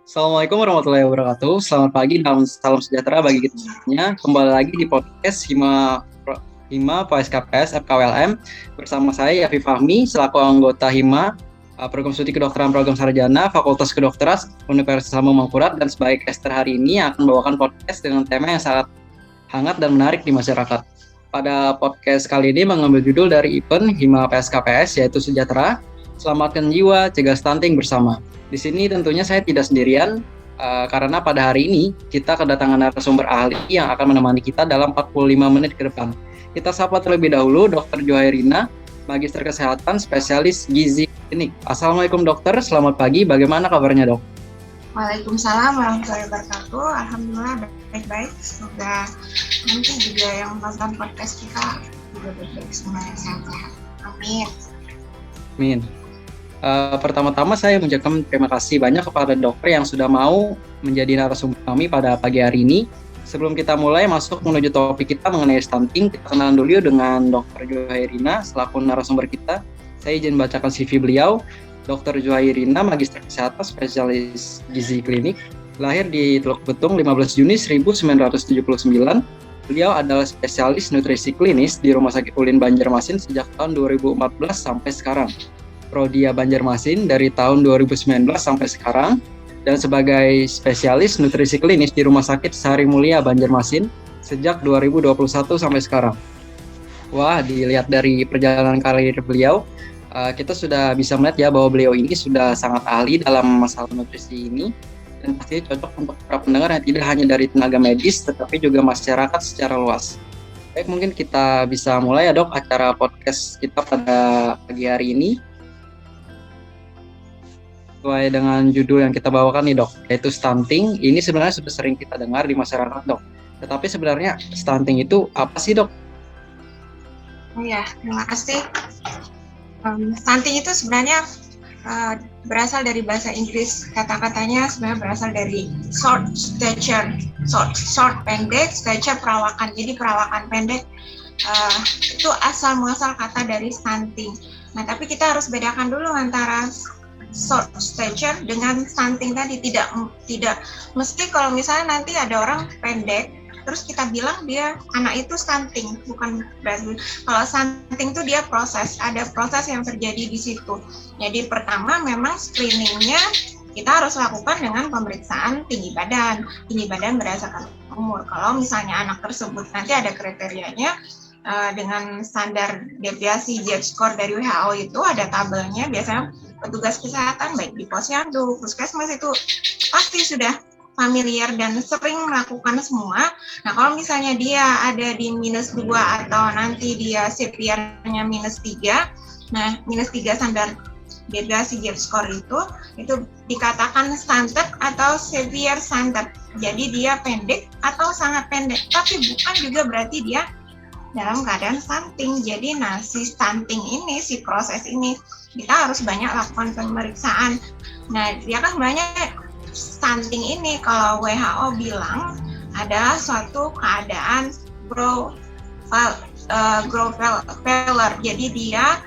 Assalamualaikum warahmatullahi wabarakatuh. Selamat pagi dan salam sejahtera bagi kita semuanya. Kembali lagi di podcast Hima PSKPS FKWLM bersama saya Yafi Fahmi selaku anggota Hima Program Studi Kedokteran Program Sarjana Fakultas Kedokteran Universitas Lambung Mangkurat, dan sebagai caster hari ini akan membawakan podcast dengan tema yang sangat hangat dan menarik di masyarakat. Pada podcast kali ini mengambil judul dari event Hima PSKPS, yaitu Sejahtera, Selamatkan Jiwa, Cegah Stunting Bersama. Di sini tentunya saya tidak sendirian, karena pada hari ini kita kedatangan narasumber ahli yang akan menemani kita dalam 45 menit ke depan. Kita sapa terlebih dahulu Dr. Juhairina, Magister Kesehatan, Spesialis Gizi Klinik. Assalamualaikum dokter, selamat pagi, bagaimana kabarnya dok? Waalaikumsalam warahmatullahi wabarakatuh. Alhamdulillah baik-baik. Semoga nanti juga yang menonton podcast kita juga baik-baik semuanya, sehat-sehat. Amin. Amin. Pertama-tama saya mengucapkan terima kasih banyak kepada dokter yang sudah mau menjadi narasumber kami pada pagi hari ini. Sebelum kita mulai masuk menuju topik kita mengenai stunting, kita kenalan dulu dengan Dr. Juhairina selaku narasumber kita. Saya izin bacakan CV beliau. Dr. Juhairina, Magister Kesehatan, Spesialis Gizi Klinik, lahir di Teluk Betung 15 Juni 1979. Beliau adalah spesialis nutrisi klinis di Rumah Sakit Ulin Banjarmasin sejak tahun 2014 sampai sekarang. Prodia Banjarmasin dari tahun 2019 sampai sekarang, dan sebagai spesialis nutrisi klinis di Rumah Sakit Sari Mulia Banjarmasin sejak 2021 sampai sekarang. Wah, dilihat dari perjalanan karir beliau, kita sudah bisa melihat ya bahwa beliau ini sudah sangat ahli dalam masalah nutrisi ini, dan pasti cocok untuk para pendengar yang tidak hanya dari tenaga medis tetapi juga masyarakat secara luas. Baik, mungkin kita bisa mulai ya dok acara podcast kita pada pagi hari ini. Sesuai dengan judul yang kita bawakan nih dok, yaitu stunting. Ini sebenarnya sudah sering kita dengar di masyarakat dok. Tetapi sebenarnya stunting itu apa sih dok? Ya, terima kasih. Stunting itu sebenarnya berasal dari bahasa Inggris. Kata-katanya sebenarnya berasal dari short stature, short pendek, stature perawakan. Jadi perawakan pendek itu asal muasal kata dari stunting. Nah, tapi kita harus bedakan dulu antara short stature dengan stunting tadi. Tidak mesti kalau misalnya nanti ada orang pendek terus kita bilang dia anak itu stunting, bukan berarti. Kalau stunting itu dia ada proses yang terjadi di situ. Jadi pertama memang screeningnya kita harus lakukan dengan pemeriksaan tinggi badan berdasarkan umur. Kalau misalnya anak tersebut nanti ada kriterianya, dengan standar deviasi Z-score dari WHO itu ada tabelnya, biasanya petugas kesehatan baik di posyandu, puskesmas itu pasti sudah familiar dan sering melakukan semua. Nah, kalau misalnya dia ada di -2 atau nanti dia severe-nya -3, nah -3 standar deviasi Z-score itu dikatakan standard atau severe standard. Jadi dia pendek atau sangat pendek, tapi bukan juga berarti dia dalam keadaan stunting. Jadi si stunting ini, si proses ini kita harus banyak lakukan pemeriksaan. Nah, dia kan banyak stunting ini kalau WHO bilang adalah suatu keadaan growth failure. Jadi dia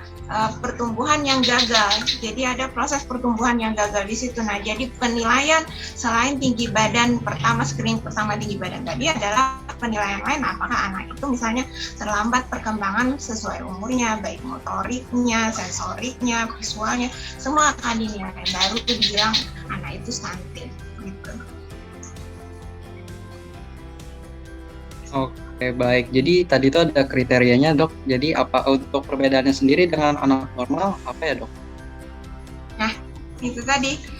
pertumbuhan yang gagal. Jadi ada proses pertumbuhan yang gagal di situ. Nah, jadi penilaian selain tinggi badan pertama, screening pertama tinggi badan tadi adalah penilaian lain, apakah anak itu misalnya terlambat perkembangan sesuai umurnya, baik motoriknya, sensoriknya, visualnya, semua akan dinilai. Baru tuh dibilang anak itu stunting gitu. Oke, baik. Jadi tadi itu ada kriterianya dok. Jadi apa untuk perbedaannya sendiri dengan anak normal apa ya dok? Nah, itu tadi.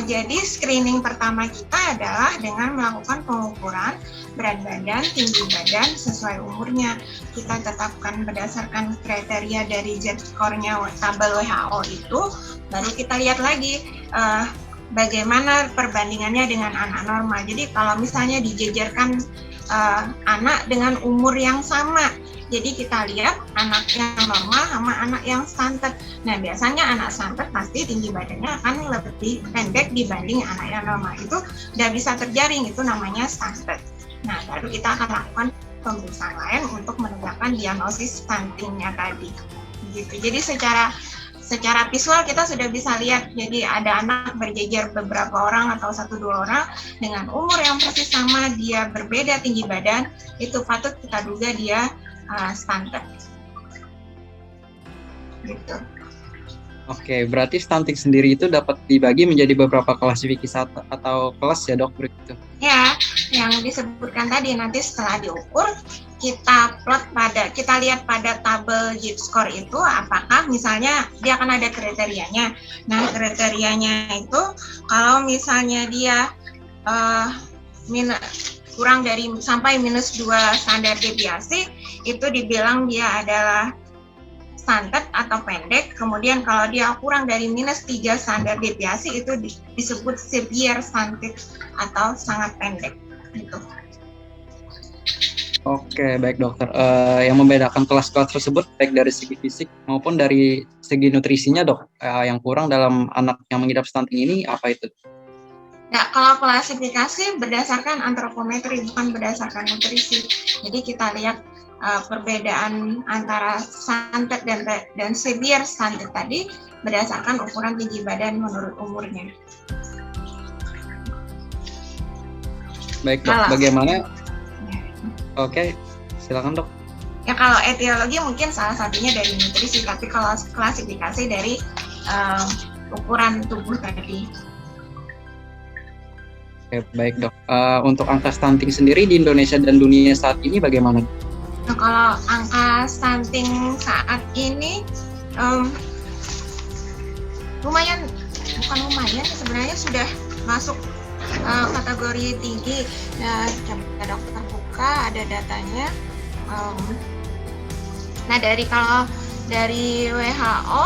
Jadi screening pertama kita adalah dengan melakukan pengukuran berat badan, tinggi badan sesuai umurnya. Kita tetapkan berdasarkan kriteria dari Z-score-nya tabel WHO itu, baru kita lihat lagi bagaimana perbandingannya dengan anak normal. Jadi kalau misalnya dijejerkan anak dengan umur yang sama, jadi kita lihat anak yang normal sama anak yang stunted. Nah, biasanya anak stunted pasti tinggi badannya akan lebih pendek dibanding anak yang normal. Itu udah bisa terjaring, itu namanya stunted. Nah, baru kita akan lakukan pemeriksaan lain untuk menegakkan diagnosis stuntingnya tadi. Gitu. Jadi secara secara visual kita sudah bisa lihat, jadi ada anak berjejer beberapa orang atau 1-2 orang dengan umur yang persis sama, dia berbeda tinggi badan, itu patut kita duga dia stunted. Gitu. Oke, berarti stunting sendiri itu dapat dibagi menjadi beberapa klasifikasi atau kelas ya dok, begitu? Ya, yang disebutkan tadi nanti setelah diukur, kita lihat pada tabel JIT score itu apakah misalnya dia akan ada kriterianya. Nah, kriterianya itu kalau misalnya dia kurang dari sampai -2 standar deviasi, itu dibilang dia adalah stunted atau pendek. Kemudian kalau dia kurang dari -3 standar deviasi, itu disebut severe stunted atau sangat pendek. Gitu. Oke, baik dokter. Yang membedakan kelas-kelas tersebut baik dari segi fisik maupun dari segi nutrisinya dok, yang kurang dalam anak yang mengidap stunting ini apa itu? Nah, kalau klasifikasi berdasarkan antropometri, bukan berdasarkan nutrisi. Jadi kita lihat perbedaan antara stunted dan severe stunted tadi berdasarkan ukuran tinggi badan menurut umurnya. Baik dok, bagaimana? Oke, silakan dok. Ya kalau etiologi mungkin salah satunya dari nutrisi, tapi kalau klasifikasi dari ukuran tubuh tadi. Oke, baik dok. Untuk angka stunting sendiri di Indonesia dan dunia saat ini bagaimana? Nah, kalau angka stunting saat ini bukan lumayan, sebenarnya sudah masuk kategori tinggi. Nah, coba dokter buka, ada datanya. Nah, kalau dari WHO,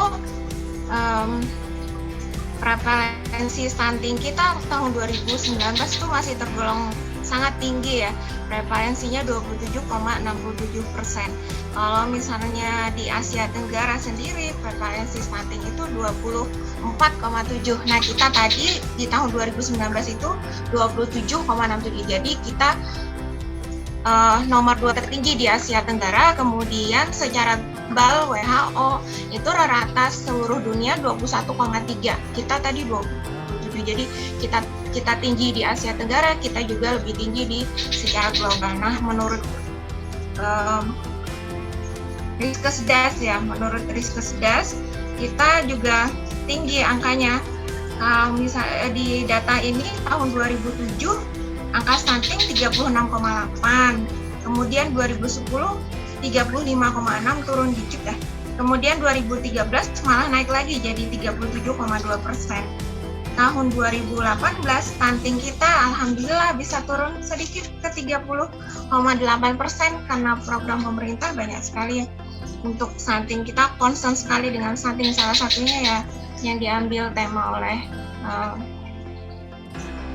prevalensi stunting kita tahun 2019 itu masih tergolong sangat tinggi ya, prevalensinya 27,67%. Kalau misalnya di Asia Tenggara sendiri, prevalensi stunting itu 24,7%. Nah, kita tadi di tahun 2019 itu 27,67%. Jadi kita nomor 2 tertinggi di Asia Tenggara. Kemudian secara global WHO itu rata seluruh dunia 21,3. Kita tadi 27. Jadi kita tinggi di Asia Tenggara, kita juga lebih tinggi di secara global. Nah, menurut Riskesdas ya, menurut Riskesdas kita juga tinggi angkanya. Misalnya di data ini tahun 2007 angka stunting 36,8, kemudian 2010 35,6, turun dikit ya. Kemudian 2013 malah naik lagi jadi 37,2%. Tahun 2018 stunting kita alhamdulillah bisa turun sedikit ke 30,8% karena program pemerintah banyak sekali ya. Untuk stunting kita concern sekali dengan stunting, salah satunya ya yang diambil tema oleh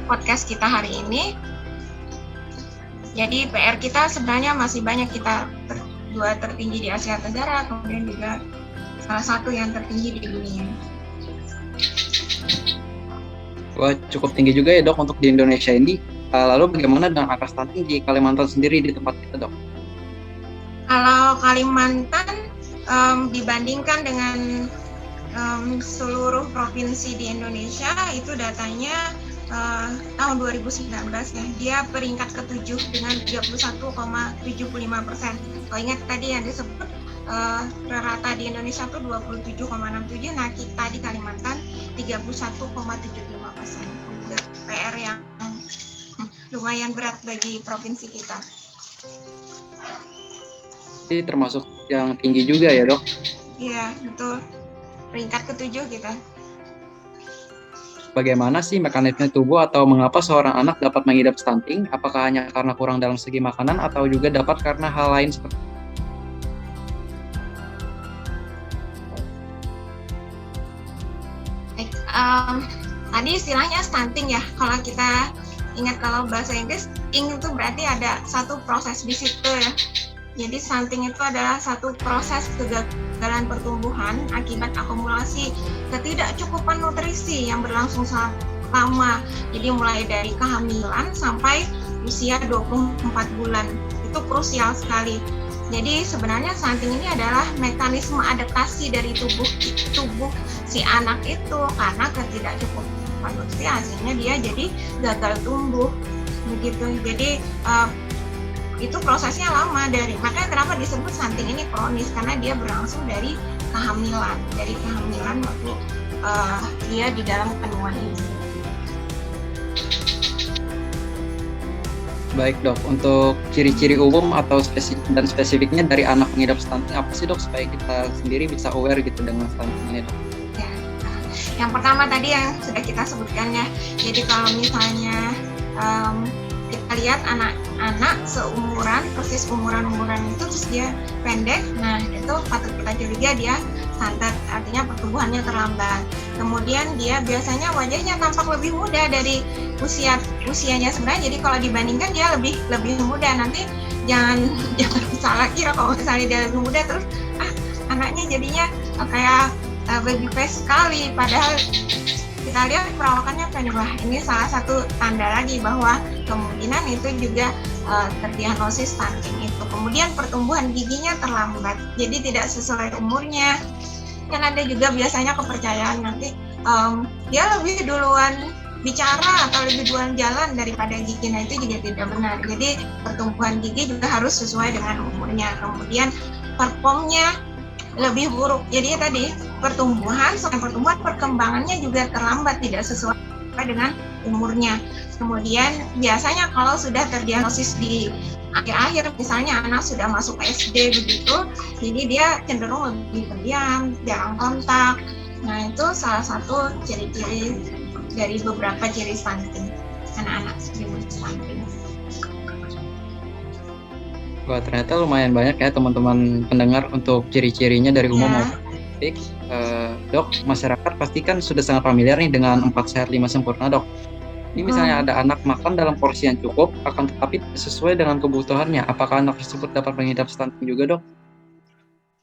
podcast kita hari ini. Jadi PR kita sebenarnya masih banyak, kita dua tertinggi di Asia Tenggara, kemudian juga salah satu yang tertinggi di dunia. Wah, cukup tinggi juga ya dok untuk di Indonesia ini. Lalu bagaimana dengan angka stunting di Kalimantan sendiri di tempat kita dok? Kalau Kalimantan dibandingkan dengan seluruh provinsi di Indonesia, itu datanya tahun 2019 ya, dia peringkat ke-7 dengan 31,75%. Kalau ingat tadi yang disebut rata di Indonesia itu 27,67, nah kita di Kalimantan 31,75%. PR yang lumayan berat bagi provinsi kita. Ini termasuk yang tinggi juga ya dok? Iya, betul. Peringkat ke-7 kita. Bagaimana sih mekanisme tubuh atau mengapa seorang anak dapat mengidap stunting? Apakah hanya karena kurang dalam segi makanan atau juga dapat karena hal lain seperti tadi istilahnya stunting ya. Kalau kita ingat, kalau bahasa Inggris, ing itu berarti ada satu proses di situ ya. Jadi stunting itu adalah satu proses kegagalan pertumbuhan akibat akumulasi ketidakcukupan nutrisi yang berlangsung sangat lama. Jadi mulai dari kehamilan sampai usia 24 bulan. Itu krusial sekali. Jadi sebenarnya stunting ini adalah mekanisme adaptasi dari tubuh si anak itu karena ketidakcukupan nutrisi, hasilnya dia jadi gagal tumbuh begitu. Jadi itu prosesnya lama, makanya kenapa disebut stunting ini kronis, karena dia berlangsung dari kehamilan waktu dia di dalam kandungan ibu. Baik dok, untuk ciri-ciri umum atau spesifiknya dari anak mengidap stunting apa sih dok, supaya kita sendiri bisa aware gitu dengan stunting ini dok? Ya, yang pertama tadi yang sudah kita sebutkan ya, jadi kalau misalnya kita lihat anak-anak persis umuran itu terus dia pendek, nah itu patut kita curiga dia stunted, artinya pertumbuhannya terlambat. Kemudian dia biasanya wajahnya tampak lebih muda dari usianya sebenarnya, jadi kalau dibandingkan dia lebih muda. Nanti jangan salah kira kalau misalnya dia lebih muda terus anaknya jadinya kayak baby face sekali, padahal kita lihat perawakannya pendek. Ini salah satu tanda lagi bahwa kemungkinan itu juga terdiagnosis stunting itu. Kemudian pertumbuhan giginya terlambat, jadi tidak sesuai umurnya. Kan ada juga biasanya kepercayaan nanti dia lebih duluan bicara atau lebih duluan jalan daripada gigi. Nah itu juga tidak benar. Jadi pertumbuhan gigi juga harus sesuai dengan umurnya. Kemudian performnya lebih buruk. Jadi tadi perkembangannya juga terlambat, tidak sesuai dengan umurnya. Kemudian biasanya kalau sudah terdiagnosis di akhir-akhir, misalnya anak sudah masuk SD begitu, jadi dia cenderung lebih pendiam, jarang kontak. Nah itu salah satu ciri-ciri dari beberapa ciri stunting anak-anak stunting. Wah, ternyata lumayan banyak ya teman-teman pendengar untuk ciri-cirinya dari umum maupun spesifik. Dok, masyarakat pastikan sudah sangat familiar nih dengan 4 sehat 5 sempurna dok. Ini misalnya ada anak makan dalam porsi yang cukup, akan tetapi sesuai dengan kebutuhannya. Apakah anak tersebut dapat mengidap stunting juga dok?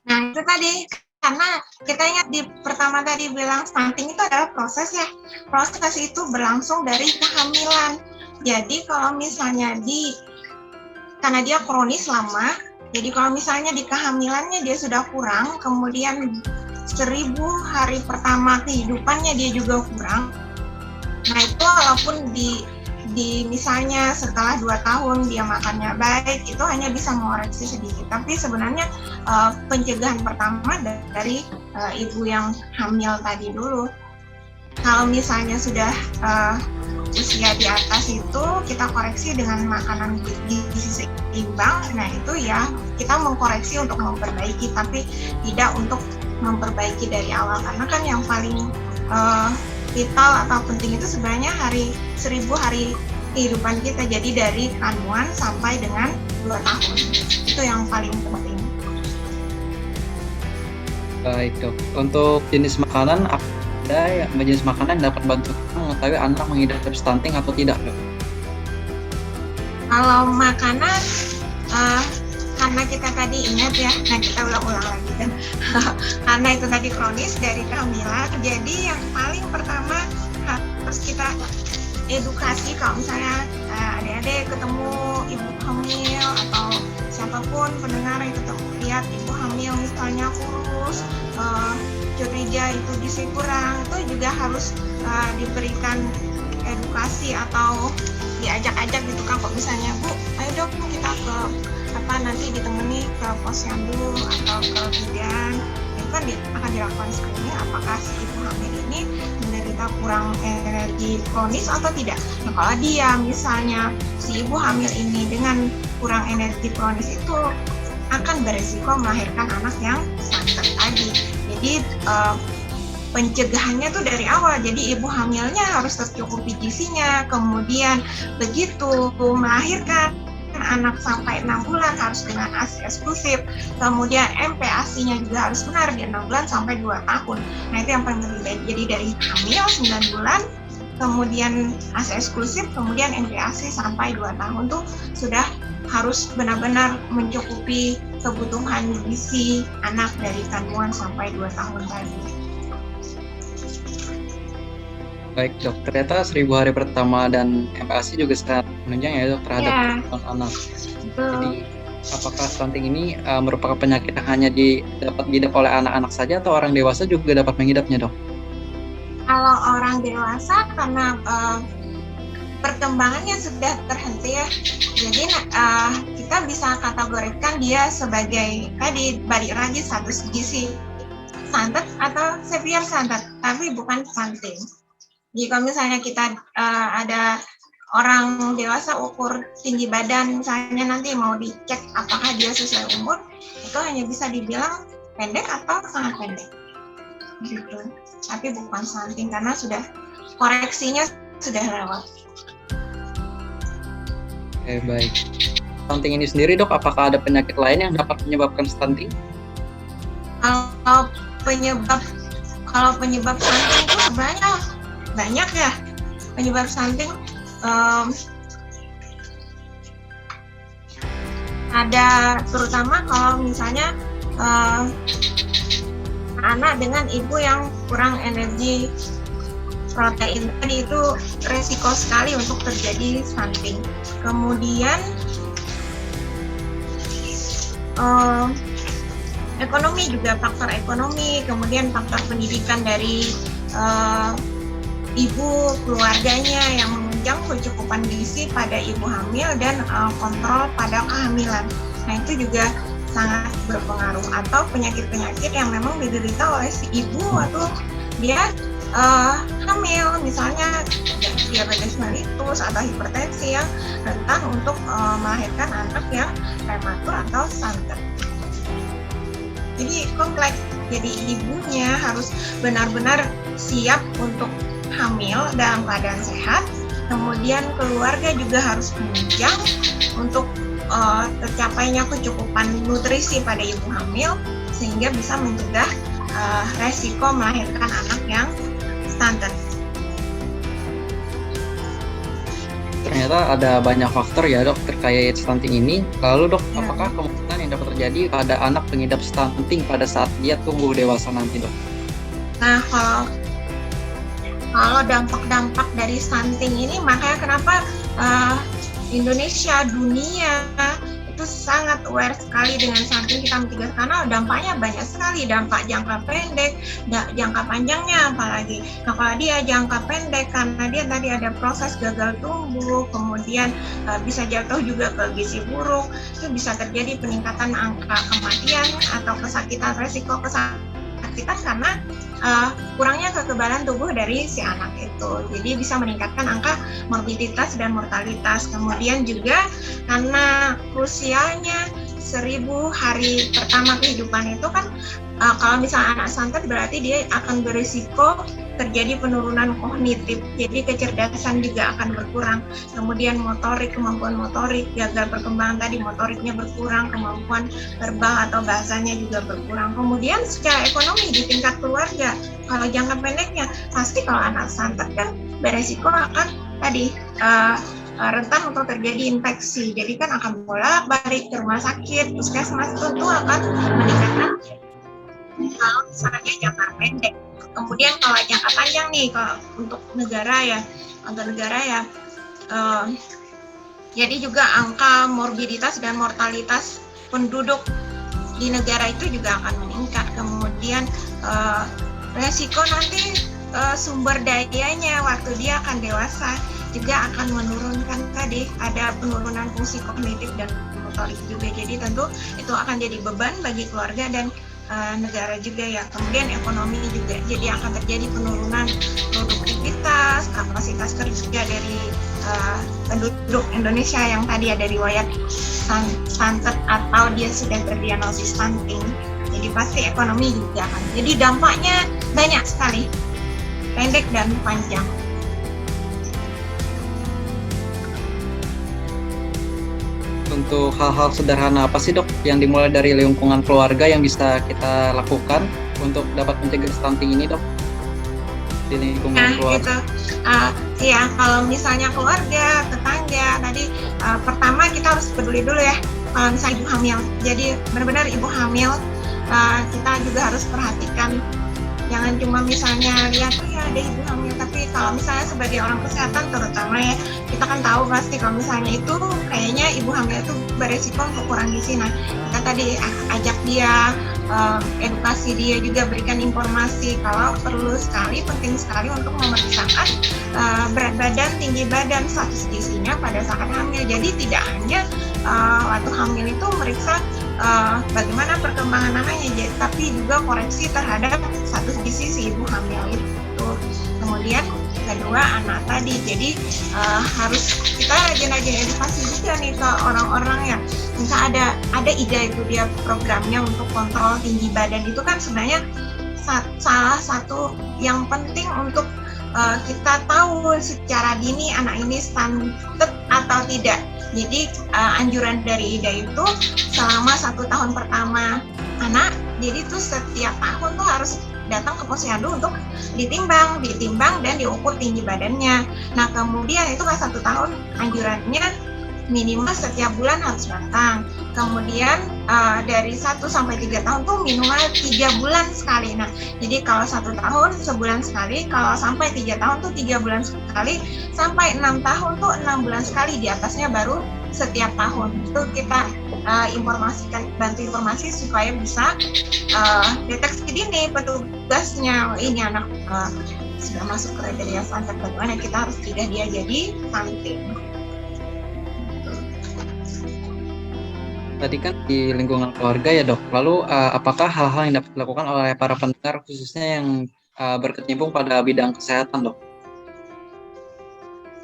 Nah itu tadi, karena kita ingat di pertama tadi bilang stunting itu adalah proses ya. Proses itu berlangsung dari kehamilan. Jadi kalau misalnya karena dia kronis lama, jadi kalau misalnya di kehamilannya dia sudah kurang, kemudian 1000 hari pertama kehidupannya dia juga kurang. Nah itu walaupun di misalnya setelah 2 tahun dia makannya baik, itu hanya bisa mengoreksi sedikit. Tapi sebenarnya pencegahan pertama dari ibu yang hamil tadi dulu. Kalau misalnya sudah usia di atas itu kita koreksi dengan makanan gizi seimbang. Nah itu ya kita mengkoreksi untuk memperbaiki, tapi tidak untuk memperbaiki dari awal, karena kan yang paling vital atau penting itu sebenarnya 1000 hari kehidupan kita, jadi dari kandungan sampai dengan 2 tahun, itu yang paling penting. Baik dok, untuk jenis makanan ada jenis makanan dapat bantu mengetahui anak mengidap stunting atau tidak dok? Kalau makanan karena kita tadi ingat ya, nah kita ulang-ulang lagi kan karena itu tadi kronis dari kehamilan, jadi yang paling pertama harus kita edukasi. Kalau misalnya adik-adik ketemu ibu hamil atau siapapun pendengar yang ketemu lihat ibu hamil misalnya kurus, curiga itu gizi kurang, itu juga harus diberikan edukasi atau diajak-ajak gitu kan. Kok misalnya bu, ayo dok kita ke nanti ditemani ke posyandu atau ke bidan, itu kan akan dilakukan screening apakah si ibu hamil ini menderita kurang energi kronis atau tidak. Nah kalau dia misalnya si ibu hamil ini dengan kurang energi kronis itu akan beresiko melahirkan anak yang stunted tadi. Jadi pencegahannya tuh dari awal, jadi ibu hamilnya harus tercukupi gizinya, kemudian begitu melahirkan anak sampai 6 bulan harus dengan ASI eksklusif, kemudian MPASI-nya juga harus benar di 6 bulan sampai 2 tahun. Nah itu yang paling penting, jadi dari hamil 9 bulan, kemudian ASI eksklusif, kemudian MPASI sampai 2 tahun tuh sudah harus benar-benar mencukupi kebutuhan gizi anak dari kandungan sampai 2 tahun tadi. Baik dok, ternyata 1000 hari pertama dan MPASI juga sangat menunjang ya dok terhadap anak. Jadi Apakah stunting ini merupakan penyakit yang hanya dapat diidap oleh anak-anak saja atau orang dewasa juga dapat mengidapnya, Dok? Kalau orang dewasa karena perkembangannya sudah terhenti ya, jadi kita bisa kategorikan dia sebagai tadi balik lagi status gizi stunted atau severe stunted, tapi bukan stunting. Jika misalnya kita ada orang dewasa ukur tinggi badan, misalnya nanti mau dicek apakah dia sesuai umur, itu hanya bisa dibilang pendek atau sangat pendek, gitu. Tapi bukan stunting karena sudah koreksinya sudah lewat. Oke, baik. Stunting ini sendiri, Dok, apakah ada penyakit lain yang dapat menyebabkan stunting? Kalau penyebab stunting itu sebenarnya banyak ya. Penyebab stunting ada, terutama kalau misalnya anak dengan ibu yang kurang energi protein tadi, itu resiko sekali untuk terjadi stunting. Kemudian ekonomi juga, faktor ekonomi, kemudian faktor pendidikan dari ibu, keluarganya yang menunjang kecukupan gizi pada ibu hamil dan kontrol pada kehamilan. Nah, itu juga sangat berpengaruh. Atau penyakit-penyakit yang memang diderita oleh si ibu atau dia hamil, misalnya diabetes mellitus atau hipertensi yang rentan untuk melahirkan anak yang prematur atau stunted. Jadi kompleks. Jadi ibunya harus benar-benar siap untuk hamil dalam keadaan sehat. Kemudian keluarga juga harus menunjang untuk tercapainya kecukupan nutrisi pada ibu hamil sehingga bisa mencegah resiko melahirkan anak yang stunted. Ternyata ada banyak faktor ya, Dok, terkait stunting ini. Lalu, Dok, apakah kemungkinan yang dapat terjadi pada anak pengidap stunting pada saat dia tumbuh dewasa nanti, Dok? Nah, kalau dampak-dampak dari stunting ini, makanya kenapa Indonesia, dunia itu sangat aware sekali dengan stunting, kita mencegah karena dampaknya banyak sekali, dampak jangka pendek, jangka panjangnya apalagi. Nah, kalau dia jangka pendek karena dia tadi ada proses gagal tumbuh, kemudian bisa jatuh juga ke gizi buruk, itu bisa terjadi peningkatan angka kematian atau kesakitan, resiko kesakitan karena kurangnya kekebalan tubuh dari si anak itu. Jadi bisa meningkatkan angka morbiditas dan mortalitas. Kemudian juga karena krusialnya 1000 hari pertama kehidupan itu kan, kalau misalnya anak stunted berarti dia akan berisiko terjadi penurunan kognitif. Jadi kecerdasan juga akan berkurang. Kemudian motorik, kemampuan motorik, gagal perkembangan tadi, motoriknya berkurang, kemampuan verbal atau bahasanya juga berkurang. Kemudian secara ekonomi di tingkat keluarga, kalau jangka pendeknya pasti kalau anak stunted kan beresiko akan tadi rentan untuk terjadi infeksi. Jadi kan akan bolak-balik ke rumah sakit, puskesmas, tentu akan meningkatkan kalau misalnya jangka pendek. Kemudian kalau jangka panjang nih, kalau untuk negara ya, jadi juga angka morbiditas dan mortalitas penduduk di negara itu juga akan meningkat. Kemudian resiko nanti sumber dayanya waktu dia akan dewasa juga akan menurunkan, tadi ada penurunan fungsi kognitif dan motorik juga. Jadi tentu itu akan jadi beban bagi keluarga dan negara juga ya. Kemudian ekonomi juga, jadi akan terjadi penurunan produktivitas, kapasitas kerja dari penduduk Indonesia yang tadi ada riwayat stunted atau dia sudah terdiagnosis stunting. Jadi pasti ekonomi juga akan. Jadi dampaknya banyak sekali, pendek dan panjang. Untuk hal-hal sederhana apa sih, Dok, yang dimulai dari lingkungan keluarga yang bisa kita lakukan untuk dapat mencegah stunting ini, Dok? Di lingkungan keluarga. Gitu. Ya, kalau misalnya keluarga, tetangga, tadi pertama kita harus peduli dulu ya. Kalau misalnya ibu hamil, jadi benar-benar ibu hamil, kita juga harus perhatikan Jangan cuma misalnya lihat oh ya ada ibu hamil, tapi kalau misalnya sebagai orang kesehatan terutama ya, kita kan tahu pasti kalau misalnya itu kayaknya ibu hamil itu beresiko untuk kurang gizi. Nah, kita tadi ajak dia, edukasi dia juga, berikan informasi kalau perlu sekali, penting sekali untuk memeriksakan berat badan, tinggi badan, status gizinya pada saat hamil. Jadi tidak hanya waktu hamil itu meriksa bagaimana perkembangan anaknya, tapi juga koreksi terhadap status gizi si ibu hamil itu. Kemudian kedua, anak tadi, jadi harus kita rajin-rajin edukasi juga nih ke orang-orang yang misalnya ada ide itu dia programnya untuk kontrol tinggi badan. Itu kan sebenarnya salah satu yang penting untuk kita tahu secara dini anak ini stunted atau tidak. Jadi anjuran dari IDA itu selama 1 tahun pertama anak, jadi itu setiap tahun tuh harus datang ke posyandu untuk ditimbang dan diukur tinggi badannya. Nah kemudian itu kan 1 tahun anjurannya minimal setiap bulan harus datang. Kemudian dari 1 sampai 3 tahun tuh minimal 3 bulan sekali. Nah, jadi kalau 1 tahun sebulan sekali, kalau sampai 3 tahun tuh 3 bulan sekali, sampai 6 tahun tuh 6 bulan sekali, di atasnya baru setiap tahun. Itu kita bantu informasi supaya bisa deteksi dini petugasnya, ini anak sudah masuk kriteria stunted, bagaimana kita harus cegah dia jadi stunting. Tadi kan di lingkungan keluarga ya dok. Lalu apakah hal-hal yang dapat dilakukan oleh para pendengar khususnya yang berkecimpung pada bidang kesehatan dok?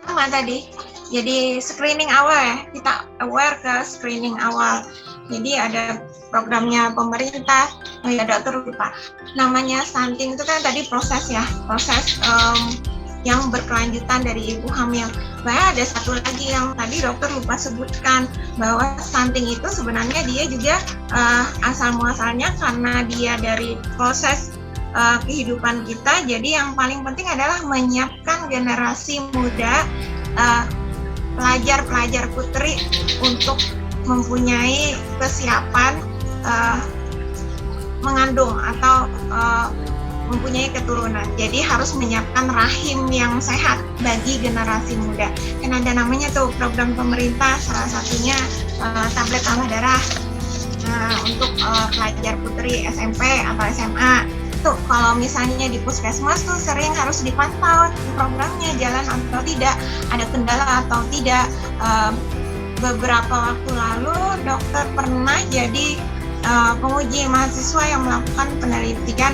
Sama tadi, jadi screening awal ya, kita aware ke screening awal. Jadi ada programnya pemerintah, ya dokter lupa namanya, stunting itu kan tadi proses yang berkelanjutan dari ibu hamil. Bahkan ada satu lagi yang tadi dokter lupa sebutkan, bahwa stunting itu sebenarnya dia juga asal muasalnya karena dia dari proses kehidupan kita. Jadi yang paling penting adalah menyiapkan generasi muda, pelajar-pelajar putri untuk mempunyai kesiapan mengandung atau mempunyai keturunan. Jadi harus menyiapkan rahim yang sehat bagi generasi muda. Kan ada namanya tuh program pemerintah, salah satunya tablet tambah darah untuk pelajar putri SMP atau SMA. Tuh kalau misalnya di puskesmas tuh sering harus dipantau programnya jalan atau tidak, ada kendala atau tidak. Beberapa waktu lalu dokter pernah jadi penguji mahasiswa yang melakukan penelitian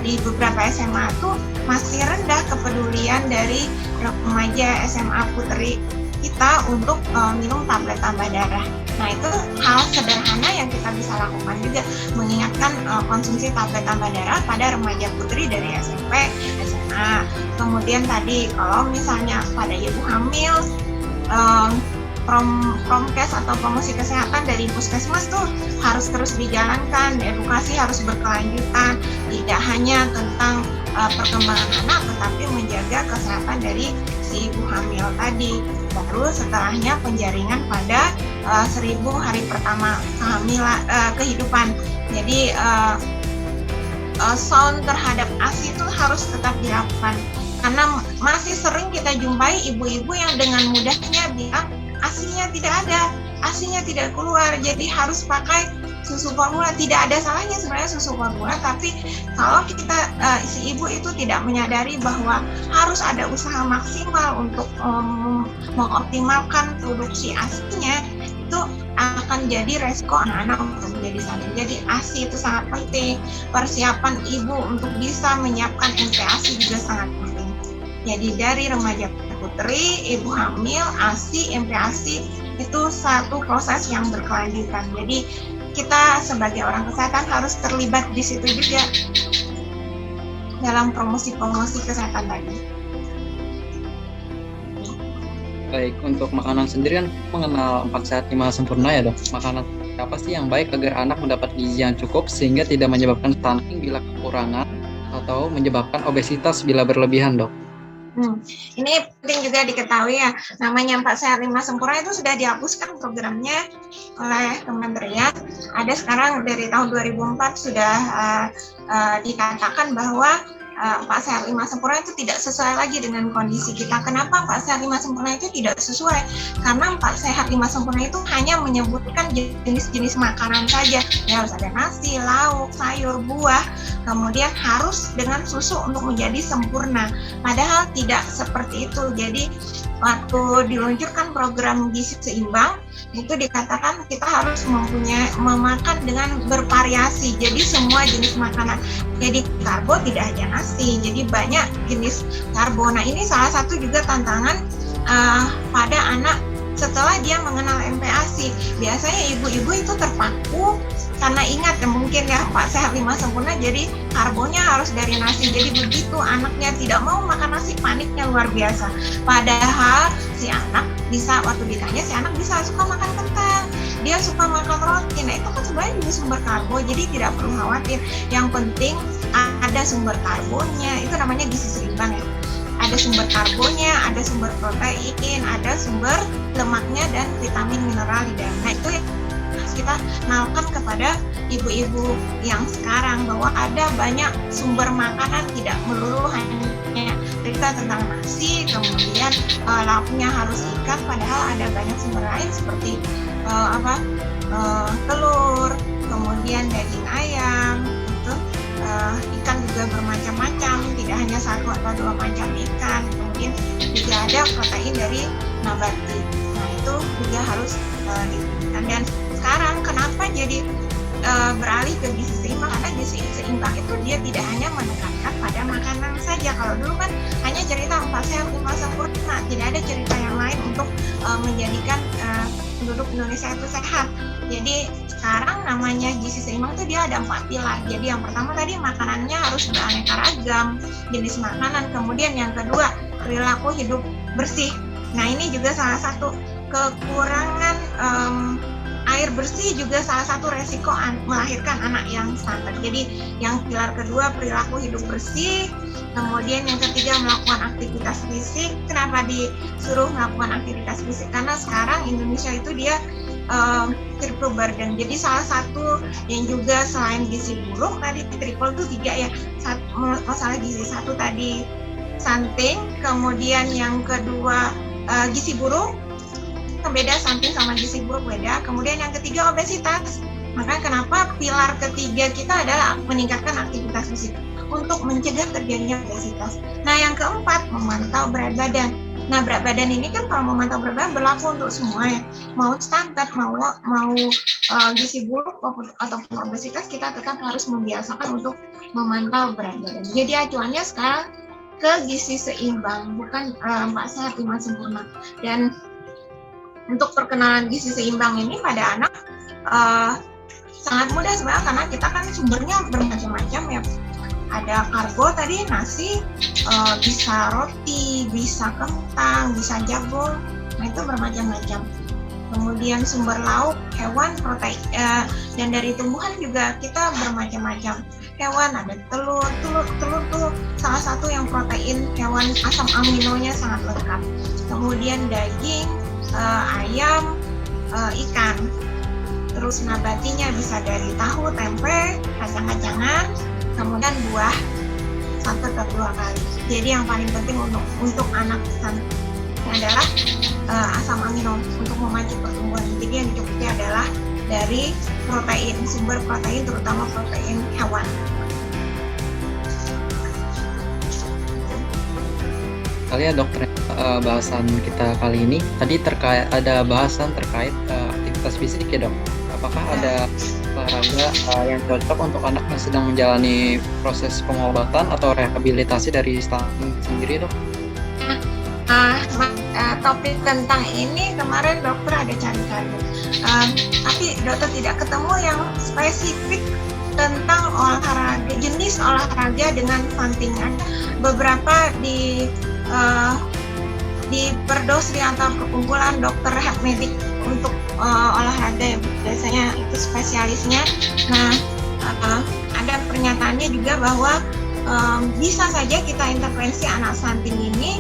di beberapa SMA tuh masih rendah kepedulian dari remaja SMA putri kita untuk minum tablet tambah darah. Nah itu hal sederhana yang kita bisa lakukan juga, mengingatkan konsumsi tablet tambah darah pada remaja putri dari SMP, SMA. Kemudian tadi kalau misalnya pada ibu hamil, promkes atau promosi kesehatan dari puskesmas tuh harus terus dijalankan, edukasi harus berkelanjutan, tidak hanya tentang perkembangan anak, tetapi menjaga kesehatan dari si ibu hamil tadi. Baru setelahnya penjaringan pada 1000 hari pertama kehidupan. Jadi sound terhadap ASI itu harus tetap dilakukan, karena masih sering kita jumpai ibu-ibu yang dengan mudahnya bilang ASINya tidak ada, ASINya tidak keluar, jadi harus pakai susu formula. Tidak ada salahnya sebenarnya susu formula, tapi kalau kita si ibu itu tidak menyadari bahwa harus ada usaha maksimal untuk mengoptimalkan produksi ASINya, itu akan jadi resiko anak-anak untuk menjadi stunting. Jadi ASI itu sangat penting. Persiapan ibu untuk bisa menyiapkan MPASI juga sangat penting. Jadi dari remaja putri, ibu hamil, ASI, MPASI itu satu proses yang berkelanjutan. Jadi kita sebagai orang kesehatan harus terlibat di situ juga dalam promosi kesehatan tadi. Baik, untuk makanan sendiri kan mengenal 4 sehat 5 sempurna ya dok. Makanan apa sih yang baik agar anak mendapat gizi yang cukup sehingga tidak menyebabkan stunting bila kekurangan atau menyebabkan obesitas bila berlebihan dok? Ini penting juga diketahui ya, namanya 4 Sehat 5 Sempurna itu sudah dihapuskan programnya oleh Kementerian. Ada sekarang dari tahun 2004 sudah dikatakan bahwa 4 Sehat 5 Sempurna itu tidak sesuai lagi dengan kondisi kita. Kenapa 4 Sehat 5 Sempurna itu tidak sesuai? Karena 4 Sehat 5 Sempurna itu hanya menyebutkan jenis-jenis makanan saja. Ya, harus ada nasi, lauk, sayur, buah, kemudian harus dengan susu untuk menjadi sempurna. Padahal tidak seperti itu. Jadi waktu diluncurkan program gizi seimbang, itu dikatakan kita harus memakan dengan bervariasi. Jadi semua jenis makanan. Jadi karbo tidak hanya nasi, jadi banyak jenis karbo. Nah, ini salah satu juga tantangan pada anak setelah dia mengenal MPASI. Biasanya ibu-ibu itu terpaku karena ingat ya, mungkin ya 4 Sehat 5 Sempurna, jadi karbonya harus dari nasi. Jadi begitu anaknya tidak mau makan nasi, paniknya luar biasa. Padahal si anak bisa, waktu ditanya, si anak bisa suka makan kentang, dia suka makan roti. Nah, itu kan sebenarnya juga sumber karbo, jadi tidak perlu khawatir. Yang penting ada sumber karbonya, itu namanya gizi seimbang ya. Ada sumber karbonya, ada sumber protein, ada sumber lemaknya, dan vitamin mineral di dalam. Nah, itu yang harus kita kenalkan kepada ibu-ibu yang sekarang, bahwa ada banyak sumber makanan, tidak melulu hanya cerita tentang nasi, kemudian lauknya harus ikan, padahal ada banyak sumber lain seperti telur, kemudian daging ayam, itu ikan juga bermacam-macam, tidak hanya satu atau dua macam ikan. Kemudian juga ada protein dari nabati. Nah, itu juga harus diberikan. Dan sekarang kenapa jadi beralih ke gizi seimbang? Karena gizi seimbang itu dia tidak hanya menekankan pada makanan saja. Kalau dulu kan hanya cerita 4 Sehat 5 Sempurna, tidak ada cerita yang lain untuk menjadikan penduduk Indonesia itu sehat. Jadi sekarang namanya gizi seimbang itu dia ada 4 pilar. Jadi yang pertama tadi makanannya harus beraneka ragam jenis makanan. Kemudian yang kedua, perilaku hidup bersih. Nah, ini juga salah satu kekurangan air bersih, juga salah satu resiko melahirkan anak yang stunted. Jadi yang pilar kedua perilaku hidup bersih. Kemudian yang ketiga melakukan aktivitas fisik. Kenapa disuruh melakukan aktivitas fisik? Karena sekarang Indonesia itu dia triple burden. Jadi salah satu yang juga selain gizi buruk tadi, triple itu 3 ya. Masalah gizi, satu tadi stunting, kemudian yang kedua gizi buruk, beda stunting sama gizi buruk beda. Kemudian yang ketiga obesitas. Maka kenapa pilar ketiga kita adalah meningkatkan aktivitas fisik untuk mencegah terjadinya obesitas. Nah, yang keempat memantau berat badan. Nah, berat badan ini kan kalau memantau berat badan berlaku untuk semua ya. Mau stunted, mau gizi buruk ataupun obesitas, kita tetap harus membiasakan untuk memantau berat badan. Jadi acuannya sekarang ke gizi seimbang, bukan 4 Sehat 5 Sempurna. Dan untuk perkenalan gizi seimbang ini pada anak sangat mudah sebenarnya, karena kita kan sumbernya bermacam-macam ya. Ada karbo tadi, nasi, bisa roti, bisa kentang, bisa jagung. Nah, itu bermacam-macam. Kemudian sumber lauk, hewan, protein, dan dari tumbuhan juga kita bermacam-macam. Hewan ada telur tuh salah satu yang protein hewan, asam aminonya sangat lengkap. Kemudian daging, ayam, ikan. Terus nabatinya bisa dari tahu, tempe, kacang-kacangan, kemudian buah 1-2 kali. Jadi yang paling penting untuk anak adalah asam amino untuk memacu pertumbuhan. Jadi yang dicukupi adalah dari protein, sumber protein, terutama protein hewan. Kali ya dokter, bahasan kita kali ini tadi ada bahasan terkait aktivitas fisik ya dok. Apakah ada olahraga yang cocok untuk anak yang sedang menjalani proses pengobatan atau rehabilitasi dari stunting sendiri dok? Topik tentang ini kemarin dokter ada cari-cari, tapi dokter tidak ketemu yang spesifik tentang olahraga, jenis olahraga dengan stunting. Beberapa di Perdosri atau perkumpulan dokter rehab medik untuk olahraga, biasanya itu spesialisnya. Nah, ada pernyataannya juga bahwa bisa saja kita intervensi anak stunting ini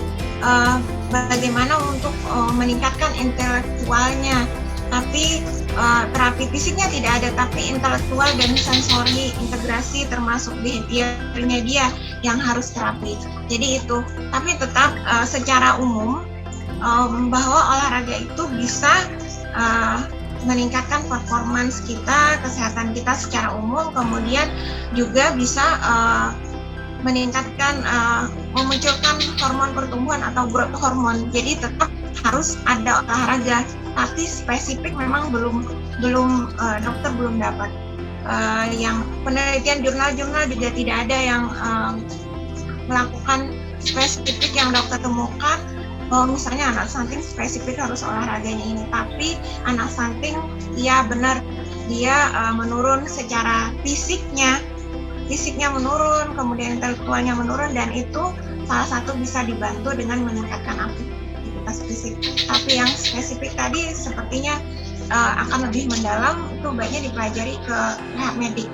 bagaimana untuk meningkatkan intelektualnya, tapi terapi fisiknya tidak ada, tapi intelektual dan sensori integrasi termasuk behaviornya dia yang harus terapi. Jadi itu, tapi tetap secara umum bahwa olahraga itu bisa meningkatkan performance kita, kesehatan kita secara umum, kemudian juga bisa meningkatkan, memunculkan hormon pertumbuhan atau growth hormone. Jadi tetap harus ada olahraga, tapi spesifik memang belum dokter belum dapat. Yang penelitian jurnal-jurnal juga tidak ada yang melakukan spesifik yang dokter temukan bahwa misalnya anak stunting spesifik harus olahraganya ini. Tapi anak stunting ya benar, dia menurun secara fisiknya menurun, kemudian intelektualnya menurun, dan itu salah satu bisa dibantu dengan meningkatkan aktivitas fisik. Tapi yang spesifik tadi sepertinya akan lebih mendalam, itu baiknya dipelajari ke rehab medik.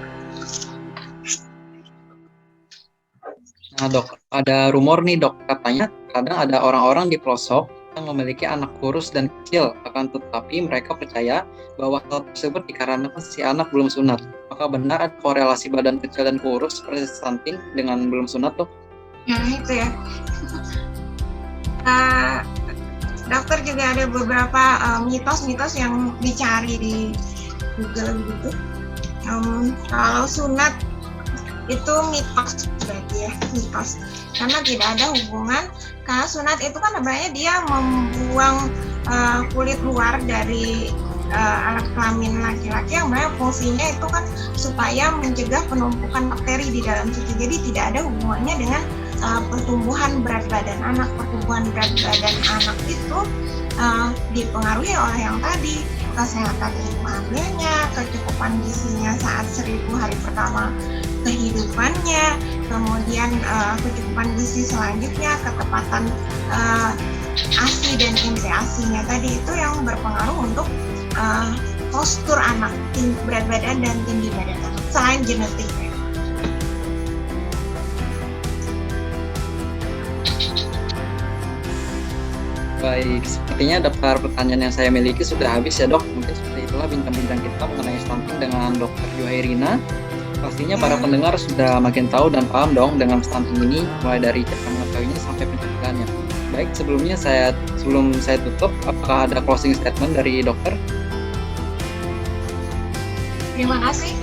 Nah dok, ada rumor nih dok, katanya kadang ada orang-orang di pelosok yang memiliki anak kurus dan kecil, akan tetapi mereka percaya bahwa hal tersebut dikarenakan si anak belum sunat. Apakah benar ada korelasi badan kecil dan kurus seperti stunting dengan belum sunat dok? Nah itu ya. Dokter juga ada beberapa mitos-mitos yang dicari di Google gitu. Kalau sunat itu mitos berarti ya, mitos, karena tidak ada hubungan. Karena sunat itu kan sebenarnya dia membuang kulit luar dari alat kelamin laki-laki yang sebenarnya fungsinya itu kan supaya mencegah penumpukan bakteri di dalam cucu. Jadi tidak ada hubungannya dengan pertumbuhan berat badan anak. Pertumbuhan berat badan anak itu dipengaruhi oleh yang tadi, kesehatan ibu hamilnya, kecukupan gizinya saat 1000 hari pertama kehidupannya, kemudian kecukupan gizi selanjutnya, ketepatan ASI dan MCASI-nya tadi itu yang berpengaruh untuk postur anak, berat badan dan tinggi badan anak, selain genetiknya. Baik, sepertinya daftar pertanyaan yang saya miliki sudah habis ya dok. Mungkin seperti itulah bincang-bincang kita mengenai stunting dengan Dr. Juhairina. Pastinya para pendengar sudah makin tahu dan paham dong dengan stunting ini, mulai dari cara mengetahuinya sampai pencegahannya. Baik, sebelum saya tutup, apakah ada closing statement dari dokter? Terima kasih.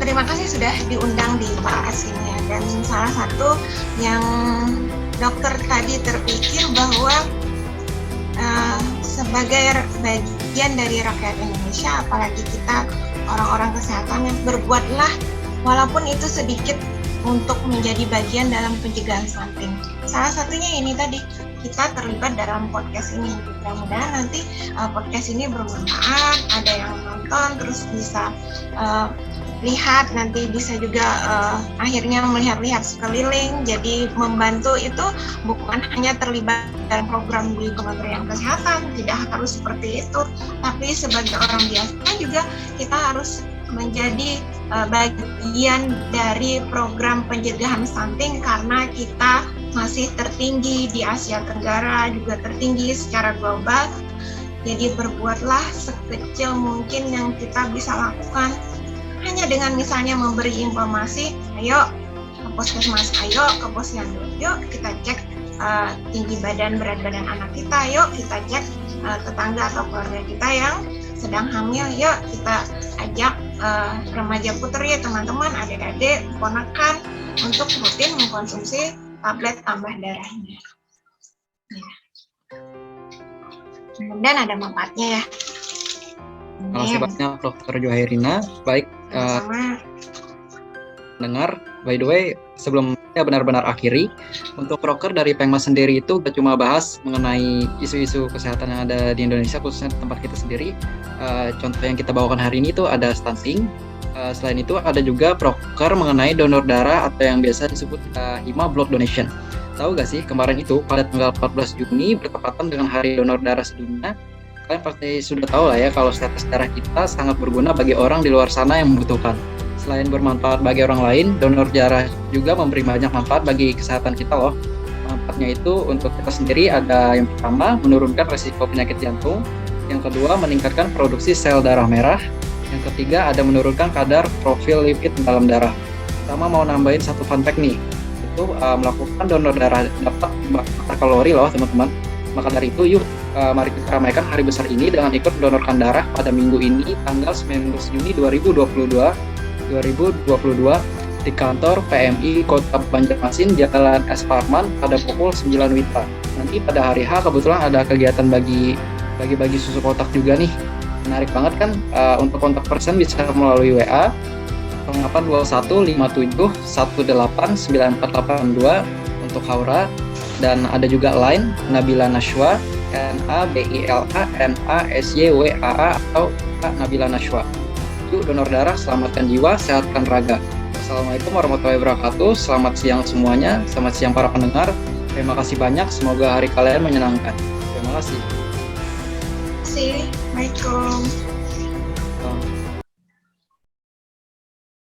Terima kasih sudah diundang di podcast ini ya. Dan salah satu yang dokter tadi terpikir bahwa sebagai bagian dari rakyat Indonesia, apalagi kita orang-orang kesehatan, yang berbuatlah walaupun itu sedikit untuk menjadi bagian dalam pencegahan stunting. Salah satunya ini tadi, kita terlibat dalam podcast ini. Mudah-mudahan nanti podcast ini bermanfaat, ada yang nonton terus bisa lihat, nanti bisa juga akhirnya melihat-lihat sekeliling. Jadi membantu itu bukan hanya terlibat dalam program di Kementerian Kesehatan, tidak harus seperti itu, tapi sebagai orang biasa juga kita harus menjadi bagian dari program pencegahan stunting, karena kita masih tertinggi di Asia Tenggara, juga tertinggi secara global. Jadi berbuatlah sekecil mungkin yang kita bisa lakukan, hanya dengan misalnya memberi informasi, ayo ke puskesmas, ayo ke posyandu, yuk kita cek tinggi badan, berat badan anak kita, yuk kita cek tetangga atau keluarga kita yang sedang hamil, yuk kita ajak remaja putri, teman-teman, adik-adik, ponakan untuk rutin mengkonsumsi tablet tambah darahnya. Mudah-mudahan ada manfaatnya ya. Terima kasih banyak Dr. Juhairina. Baik, dengar. By the way, sebelum saya benar-benar akhiri, untuk proker dari Pengmas sendiri itu gak cuma bahas mengenai isu-isu kesehatan yang ada di Indonesia, khususnya tempat kita sendiri. Contoh yang kita bawakan hari ini itu ada stunting. Selain itu ada juga proker mengenai donor darah atau yang biasa disebut HIMA blood donation. Tahu gak sih, kemarin itu pada tanggal 14 Juni bertepatan dengan Hari Donor Darah Sedunia. Kalian pasti sudah tahu lah ya kalau status darah kita sangat berguna bagi orang di luar sana yang membutuhkan. Selain bermanfaat bagi orang lain, donor darah juga memberi banyak manfaat bagi kesehatan kita loh. Manfaatnya itu untuk kita sendiri ada yang pertama, menurunkan resiko penyakit jantung. Yang kedua, meningkatkan produksi sel darah merah. Yang ketiga, ada menurunkan kadar profil lipid dalam darah. Pertama mau nambahin satu fun fact nih, itu melakukan donor darah dapat membakar kalori loh teman-teman. Maka dari itu yuk mari kita ramaikan hari besar ini dengan ikut mendonorkan darah pada minggu ini tanggal 19 Juni 2022 di kantor PMI Kota Banjarmasin Jalan S. Parman pada pukul 9 WITA. Nanti pada hari H kebetulan ada kegiatan bagi susu kotak juga nih. Menarik banget kan? Untuk kontak person bisa melalui WA 082157189482 untuk Haura, dan ada juga line Nabila Nashwa NABILA NASYWAA atau Nabila Nashwa. Yuk donor darah, selamatkan jiwa, sehatkan raga. Assalamualaikum warahmatullahi wabarakatuh. Selamat siang semuanya, selamat siang para pendengar. Terima kasih banyak, semoga hari kalian menyenangkan. Terima kasih. Assalamualaikum.